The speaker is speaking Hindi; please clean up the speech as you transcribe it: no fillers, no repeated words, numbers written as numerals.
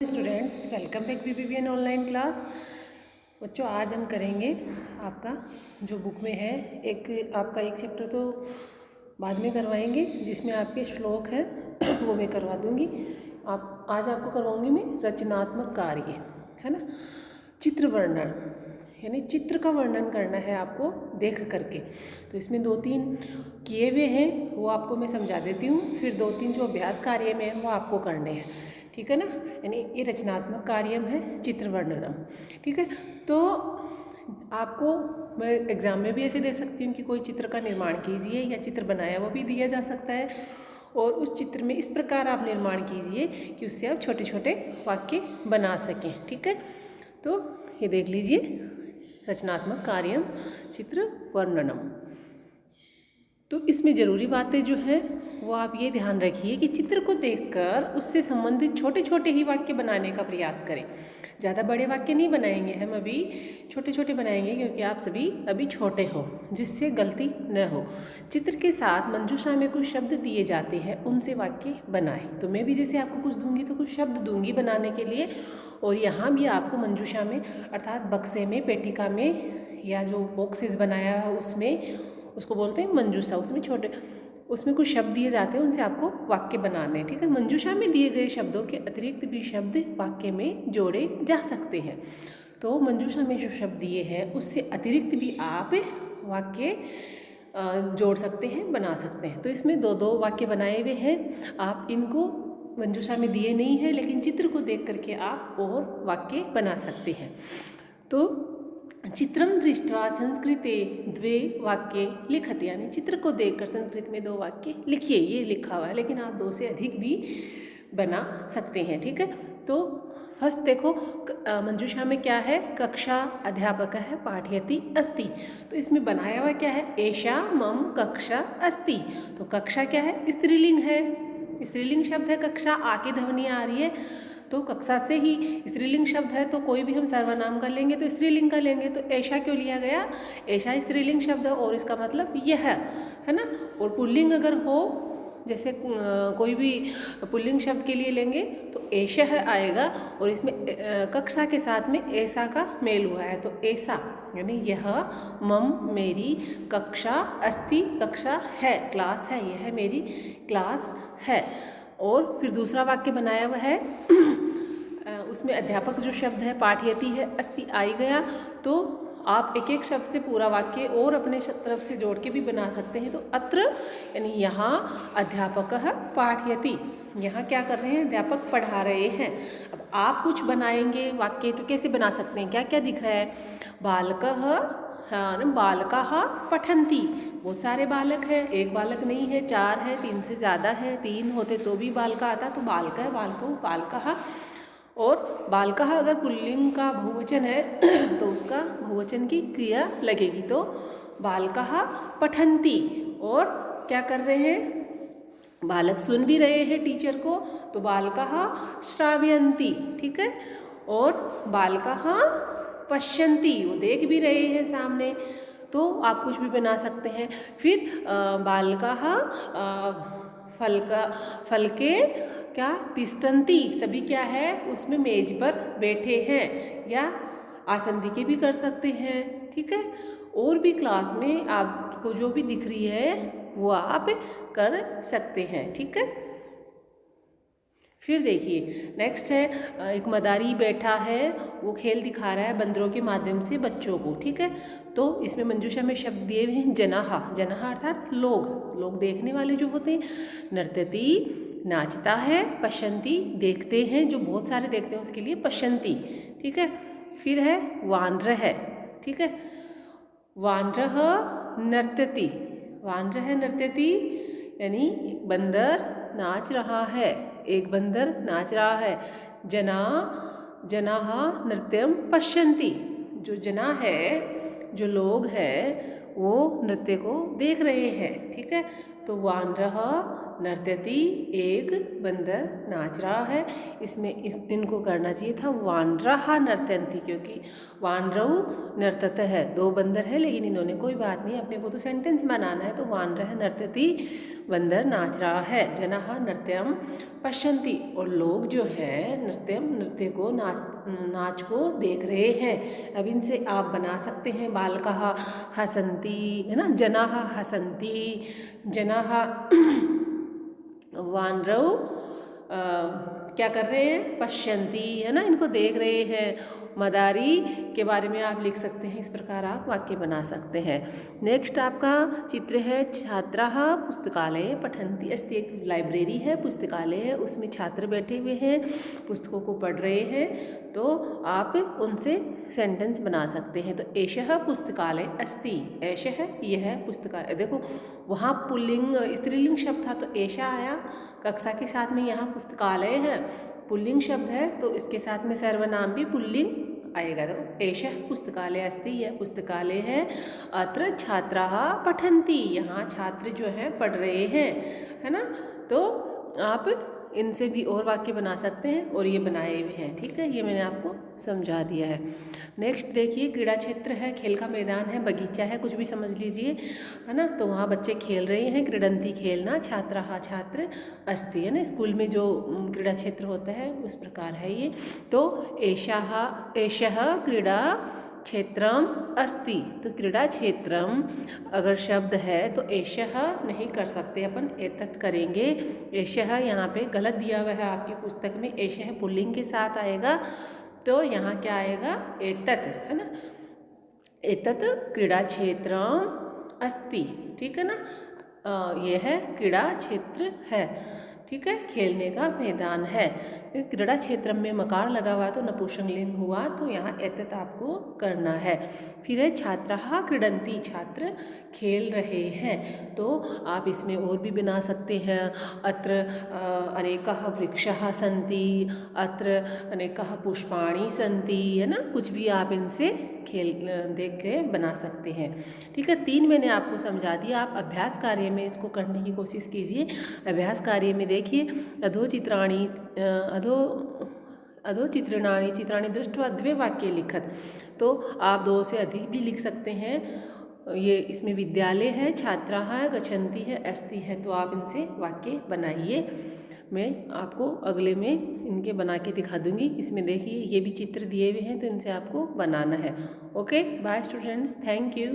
Students, welcome back BBVN online class. बच्चों, आज हम करेंगे आपका जो बुक में है आपका एक चैप्टर तो बाद में करवाएंगे, जिसमें आपके श्लोक है वो मैं करवा दूंगी। आज आपको करवाऊंगी मैं रचनात्मक कार्य, है ना। चित्र वर्णन, यानी चित्र का वर्णन करना है आपको देख करके। तो इसमें 2-3 किए हुए हैं, वो आपको मैं समझा देती हूँ। फिर 2-3 जो अभ्यास कार्य में हैं वो आपको करने हैं, ठीक है ना। यानी ये रचनात्मक कार्यम है चित्र वर्णनम, ठीक है। तो आपको मैं एग्ज़ाम में भी ऐसे दे सकती हूँ कि कोई चित्र का निर्माण कीजिए, या चित्र बनाया हुआ भी दिया जा सकता है। और उस चित्र में इस प्रकार आप निर्माण कीजिए कि उससे आप छोटे छोटे वाक्य बना सकें, ठीक है। तो ये देख लीजिए, रचनात्मक कार्यम चित्र वर्णनम। तो इसमें ज़रूरी बातें जो हैं वो आप ये ध्यान रखिए कि चित्र को देखकर उससे संबंधित छोटे छोटे ही वाक्य बनाने का प्रयास करें। ज़्यादा बड़े वाक्य नहीं बनाएंगे हम, अभी छोटे छोटे बनाएंगे, क्योंकि आप सभी अभी छोटे हो, जिससे गलती न हो। चित्र के साथ मंजूषा में कुछ शब्द दिए जाते हैं, उनसे वाक्य बनाएं। तो मैं भी जैसे आपको कुछ दूंगी तो कुछ शब्द दूंगी बनाने के लिए, और यहाँ भी आपको मंजूषा में अर्थात बक्से में, पेटिका में, या जो बॉक्सेस बनाया है उसमें, उसको बोलते हैं मंजूषा, उसमें कुछ शब्द दिए जाते हैं, उनसे आपको वाक्य बनाने हैं, ठीक है। मंजूषा में दिए गए शब्दों के अतिरिक्त भी शब्द वाक्य में जोड़े जा सकते हैं। तो मंजूषा में जो शब्द दिए हैं उससे अतिरिक्त भी आप वाक्य जोड़ सकते हैं, बना सकते हैं। तो इसमें 2-2 वाक्य बनाए हुए हैं, आप इनको मंजूषा में दिए नहीं हैं, लेकिन चित्र को देख करके आप और वाक्य बना सकते हैं। तो चित्रम दृष्ट्वा संस्कृते 2 वाक्ये लिखते, यानी चित्र को देखकर संस्कृत में 2 वाक्य लिखिए। ये लिखा हुआ है, लेकिन आप 2 से अधिक भी बना सकते हैं, ठीक है। तो फर्स्ट देखो, मंजूषा में क्या है, कक्षा अध्यापकः पाठयति अस्ति। तो इसमें बनाया हुआ क्या है, एषा मम कक्षा अस्ति। तो कक्षा क्या है, स्त्रीलिंग है, स्त्रीलिंग शब्द है कक्षा, आके ध्वनि आ रही है। तो कक्षा से ही स्त्रीलिंग शब्द है, तो कोई भी हम सर्वनाम कर लेंगे तो स्त्रीलिंग का लेंगे। तो ऐशा क्यों लिया गया, ऐशा स्त्रीलिंग शब्द है और इसका मतलब यह है ना। और पुल्लिंग अगर हो, जैसे कोई भी पुल्लिंग शब्द के लिए लेंगे तो ऐशः आएगा, और इसमें कक्षा के साथ में ऐसा का मेल हुआ है, तो ऐसा यानी यह, मम मेरी, कक्षा अस्ति कक्षा है, क्लास है, यह मेरी क्लास है। और फिर दूसरा वाक्य बनाया हुआ है उसमें अध्यापक जो शब्द है पाठयति है, अस्ति आई गया। तो आप एक एक शब्द से पूरा वाक्य और अपने तरफ से जोड़ के भी बना सकते हैं। तो अत्र यानी यहाँ अध्यापकः पाठयति, यहाँ क्या कर रहे हैं, अध्यापक पढ़ा रहे हैं। अब आप कुछ बनाएंगे वाक्य तो कैसे बना सकते हैं, क्या क्या दिख रहा है, बालकः, हाँ, बालकाः पठन्ति, बहुत सारे बालक हैं, एक बालक नहीं है, 4 है, 3 से ज़्यादा है, 3 होते तो भी बालका आता, तो बालक है, बालको बालकाः। और बालकाः अगर पुल्लिंग का बहुवचन है तो उसका बहुवचन की क्रिया लगेगी, तो बालकाः पठन्ति। और क्या कर रहे हैं, बालक सुन भी रहे हैं टीचर को, तो बालकाः श्रावयन्ति, ठीक है। और बालकाः पश्यन्ति, वो देख भी रहे हैं सामने, तो आप कुछ भी बना सकते हैं। फिर बालकाः फलके क्या तिष्ठन्ति, सभी क्या है उसमें मेज पर बैठे हैं, या आसंदी भी कर सकते हैं, ठीक है। और भी क्लास में आपको जो भी दिख रही है वो आप कर सकते हैं, ठीक है। फिर देखिए नेक्स्ट है, एक मदारी बैठा है, वो खेल दिखा रहा है बंदरों के माध्यम से बच्चों को, ठीक है। तो इसमें मंजूषा में शब्द दिए हुए हैं जनाहा, जनाहा अर्थात लोग देखने वाले जो होते हैं। नर्तती नाचता है, पश्यन्ति देखते हैं, जो बहुत सारे देखते हैं उसके लिए पश्यन्ति, ठीक है। फिर है वानर है, ठीक है, वानरः नर्तति, वानरः नर्तति यानी बंदर नाच रहा है, एक बंदर नाच रहा है। जनाः नृत्यम पश्यन्ति, जो जना है, जो लोग हैं वो नृत्य को देख रहे हैं, ठीक है। तो वानरः नर्तती, एक बंदर नाच रहा है। इसमें इनको करना चाहिए था वानरः नर्तन्ति, क्योंकि वानरौ नर्तत है, दो बंदर है, लेकिन इन्होंने कोई बात नहीं, अपने को तो सेंटेंस बनाना है, तो वानरः नर्तति, बंदर नाच रहा है। जनाः नृत्यम पश्यन्ति, और लोग जो है नृत्य को नाच को देख रहे हैं। अब इनसे आप बना सकते हैं बालकाः हसन्ति, है ना, जनाः हसन्ति, जनाः वानरौ क्या कर रहे हैं, पश्यन्ति, है ना, इनको देख रहे हैं। मदारी के बारे में आप लिख सकते हैं, इस प्रकार आप वाक्य बना सकते हैं। नेक्स्ट आपका चित्र है छात्राः पुस्तकालये पठन्ति अस्ति, एक लाइब्रेरी है, पुस्तकालय है, उसमें छात्र बैठे हुए हैं, पुस्तकों को पढ़ रहे हैं, तो आप उनसे सेंटेंस बना सकते हैं। तो एषः पुस्तकालय अस्ति, एषः यह पुस्तकालय, देखो वहाँ पुल्लिंग स्त्रीलिंग शब्द था तो एषा आया, कक्षा के साथ में यहाँ पुस्तकालय है, पुल्लिंग शब्द है, तो इसके साथ में सर्वनाम भी पुल्लिंग आएगा। तो एषः पुस्तकालय अस्ति, यह पुस्तकालय है। अत्र छात्राः पठन्ति, यहाँ छात्र जो है पढ़ रहे हैं, है ना। तो आप इनसे भी और वाक्य बना सकते हैं, और ये बनाए हुए हैं, ठीक है, ये मैंने आपको समझा दिया है। नेक्स्ट देखिए, क्रीड़ा क्षेत्र है, खेल का मैदान है, बगीचा है, कुछ भी समझ लीजिए, है ना। तो वहाँ बच्चे खेल रहे हैं, क्रीडन्ति खेलना, छात्राः छात्र, अस्ति, है ना, स्कूल में जो क्रीड़ा क्षेत्र होता है उस प्रकार है ये। तो एषः क्रीड़ा क्षेत्रम अस्ति, तो क्रीड़ा क्षेत्रम अगर शब्द है तो एषः नहीं कर सकते अपन, एतत् करेंगे। एषः यहाँ पे गलत दिया हुआ है आपकी पुस्तक में, एषः पुल्लिंग के साथ आएगा, तो यहाँ क्या आएगा, एतत्, है ना, एतत् क्रीड़ा क्षेत्रम अस्ति, ठीक है ना। यह है क्रीड़ा क्षेत्र है, ठीक है, खेलने का मैदान है। क्रीड़ा क्षेत्र में मकार लगा हुआ तो नपुंसकलिंग हुआ, तो यहाँ एतत् आपको करना है। फिर है छात्राः क्रीडन्ति, छात्र खेल रहे हैं, तो आप इसमें और भी बना सकते हैं। अत्र अनेकाः वृक्षाः सन्ति, अत्र अनेकाः पुष्पाणि सन्ति, है ना, कुछ भी आप इनसे खेल देख के बना सकते हैं, ठीक है। 3 मैंने आपको समझा दिया, आप अभ्यास कार्य में इसको करने की कोशिश कीजिए। अभ्यास कार्य में देखिए, चित्राणि दृष्ट्वा 2 वाक्ये लिखत, तो आप 2 से अधिक भी लिख सकते हैं। ये इसमें विद्यालय है, छात्राः गच्छन्ति है, अस्ति है, तो आप इनसे वाक्य बनाइए। मैं आपको अगले में इनके बना के दिखा दूंगी। इसमें देखिए ये भी चित्र दिए हुए हैं, तो इनसे आपको बनाना है। Okay, bye students, thank you.